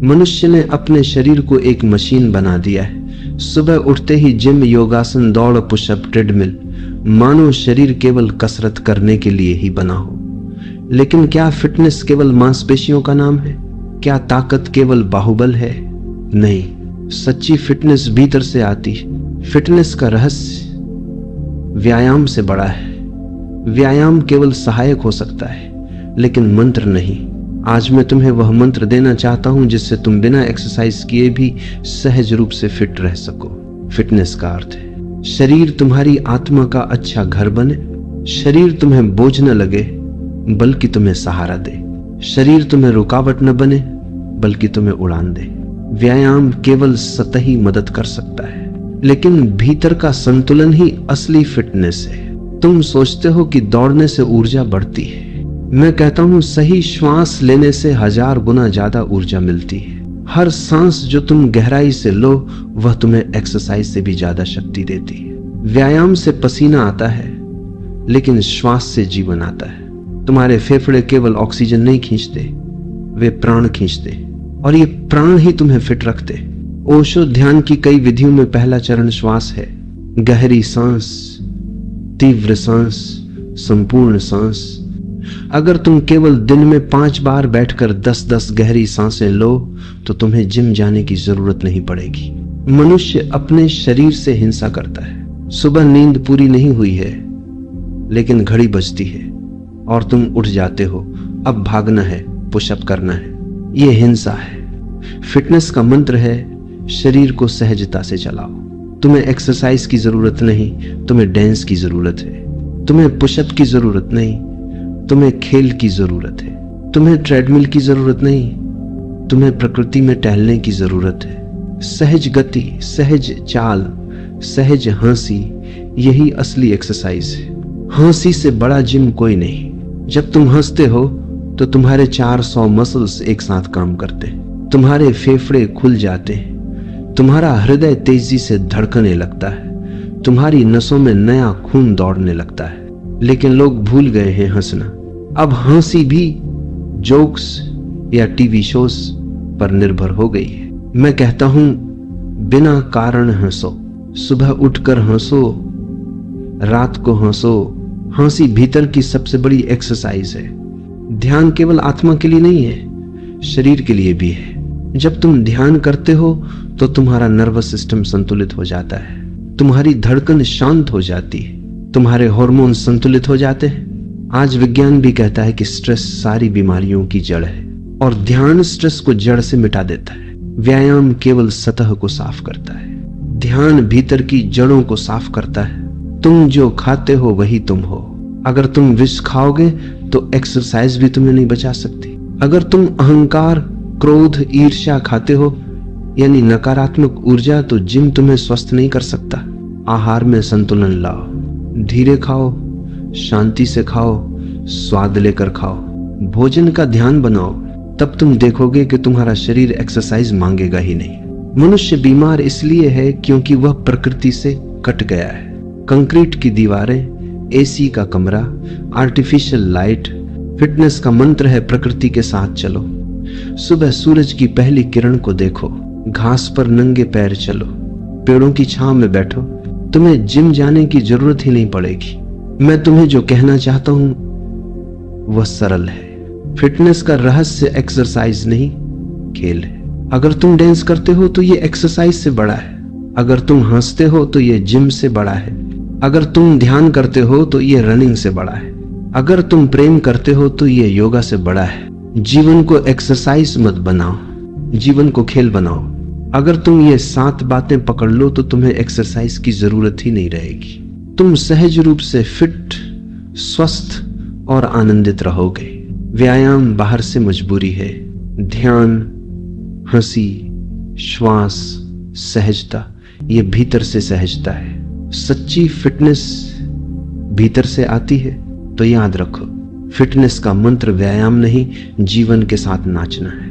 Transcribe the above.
मनुष्य ने अपने शरीर को एक मशीन बना दिया है। सुबह उठते ही जिम, योगासन, दौड़, पुशअप, ट्रेडमिल, मानो शरीर केवल कसरत करने के लिए ही बना हो। लेकिन क्या फिटनेस केवल मांसपेशियों का नाम है? क्या ताकत केवल बाहुबल है? नहीं, सच्ची फिटनेस भीतर से आती है। फिटनेस का रहस्य व्यायाम से बड़ा है। व्यायाम केवल सहायक हो सकता है, लेकिन मंत्र नहीं। आज मैं तुम्हें वह मंत्र देना चाहता हूं जिससे तुम बिना एक्सरसाइज किए भी सहज रूप से फिट रह सको। फिटनेस का अर्थ है शरीर तुम्हारी आत्मा का अच्छा घर बने। शरीर तुम्हें बोझ न लगे, बल्कि तुम्हें सहारा दे। शरीर तुम्हें रुकावट न बने, बल्कि तुम्हें उड़ान दे। व्यायाम केवल सतही मदद कर सकता है, लेकिन भीतर का संतुलन ही असली फिटनेस है। तुम सोचते हो कि दौड़ने से ऊर्जा बढ़ती है। मैं कहता हूं सही श्वास लेने से 1000 गुना ज्यादा ऊर्जा मिलती है। हर सांस जो तुम गहराई से लो, वह तुम्हें एक्सरसाइज से भी ज्यादा शक्ति देती है। व्यायाम से पसीना आता है, लेकिन श्वास से जीवन आता है। तुम्हारे फेफड़े केवल ऑक्सीजन नहीं खींचते, वे प्राण खींचते, और ये प्राण ही तुम्हें फिट रखते। ओशो ध्यान की कई विधियों में पहला चरण श्वास है। गहरी सांस, तीव्र सांस, संपूर्ण सांस। अगर तुम केवल दिन में 5 बार बैठकर 10-10 गहरी सांसें लो, तो तुम्हें जिम जाने की जरूरत नहीं पड़ेगी। मनुष्य अपने शरीर से हिंसा करता है। सुबह नींद पूरी नहीं हुई है, लेकिन घड़ी बजती है और तुम उठ जाते हो। अब भागना है, पुशअप करना है। यह हिंसा है। फिटनेस का मंत्र है शरीर को सहजता से चलाओ। तुम्हें एक्सरसाइज की जरूरत नहीं, तुम्हें डांस की जरूरत है। तुम्हें पुशअप की जरूरत नहीं, तुम्हें खेल की जरूरत है। तुम्हें ट्रेडमिल की जरूरत नहीं, तुम्हें प्रकृति में टहलने की जरूरत है। सहज गति, सहज चाल, सहज हंसी, यही असली एक्सरसाइज है। हंसी से बड़ा जिम कोई नहीं। जब तुम हंसते हो तो तुम्हारे 400 मसल्स एक साथ काम करते हैं। तुम्हारे फेफड़े खुल जाते हैं। तुम्हारा हृदय तेजी से धड़कने लगता है। तुम्हारी नसों में नया खून दौड़ने लगता है। लेकिन लोग भूल गए हैं हंसना। अब हंसी भी जोक्स या टीवी शोज पर निर्भर हो गई है। मैं कहता हूं बिना कारण हंसो। सुबह उठकर हंसो, रात को हंसो। हंसी भीतर की सबसे बड़ी एक्सरसाइज है। ध्यान केवल आत्मा के लिए नहीं है, शरीर के लिए भी है। जब तुम ध्यान करते हो तो तुम्हारा नर्वस सिस्टम संतुलित हो जाता है। तुम्हारी धड़कन शांत हो जाती है। तुम्हारे हार्मोन संतुलित हो जाते हैं। आज विज्ञान भी कहता है कि स्ट्रेस सारी बीमारियों की जड़ है, और ध्यान स्ट्रेस को जड़ से मिटा देता है। व्यायाम केवल सतह को साफ करता है, ध्यान भीतर की जड़ों को साफ करता है। तुम जो खाते हो वही तुम हो। अगर तुम विष खाओगे तो एक्सरसाइज भी तुम्हें नहीं बचा सकती। अगर तुम अहंकार, क्रोध, ईर्ष्या खाते हो, यानी नकारात्मक ऊर्जा, तो जिम तुम्हें स्वस्थ नहीं कर सकता। आहार में संतुलन लाओ, धीरे खाओ, शांति से खाओ, स्वाद लेकर खाओ, भोजन का ध्यान बनाओ। तब तुम देखोगे कि तुम्हारा शरीर एक्सरसाइज मांगेगा ही नहीं। मनुष्य बीमार इसलिए है क्योंकि वह प्रकृति से कट गया है। कंक्रीट की दीवारें, एसी का कमरा, आर्टिफिशियल लाइट। फिटनेस का मंत्र है प्रकृति के साथ चलो। सुबह सूरज की पहली किरण को देखो, घास पर नंगे पैर चलो, पेड़ों की छांव में बैठो। तुम्हें जिम जाने की जरूरत ही नहीं पड़ेगी। मैं तुम्हें जो कहना चाहता हूं वह सरल है। फिटनेस का रहस्य एक्सरसाइज नहीं, खेल है। अगर तुम डांस करते हो तो ये एक्सरसाइज से बड़ा है। अगर तुम हंसते हो तो ये जिम से बड़ा है। अगर तुम ध्यान करते हो तो ये रनिंग से बड़ा है। अगर तुम प्रेम करते हो तो ये योगा से बड़ा है। जीवन को एक्सरसाइज मत बनाओ, जीवन को खेल बनाओ। अगर तुम ये 7 बातें पकड़ लो तो तुम्हें एक्सरसाइज की जरूरत ही नहीं रहेगी। तुम सहज रूप से फिट, स्वस्थ और आनंदित रहोगे। व्यायाम बाहर से मजबूरी है, ध्यान, हंसी, श्वास, सहजता, ये भीतर से सहजता है। सच्ची फिटनेस भीतर से आती है। तो याद रखो, फिटनेस का मंत्र व्यायाम नहीं, जीवन के साथ नाचना है।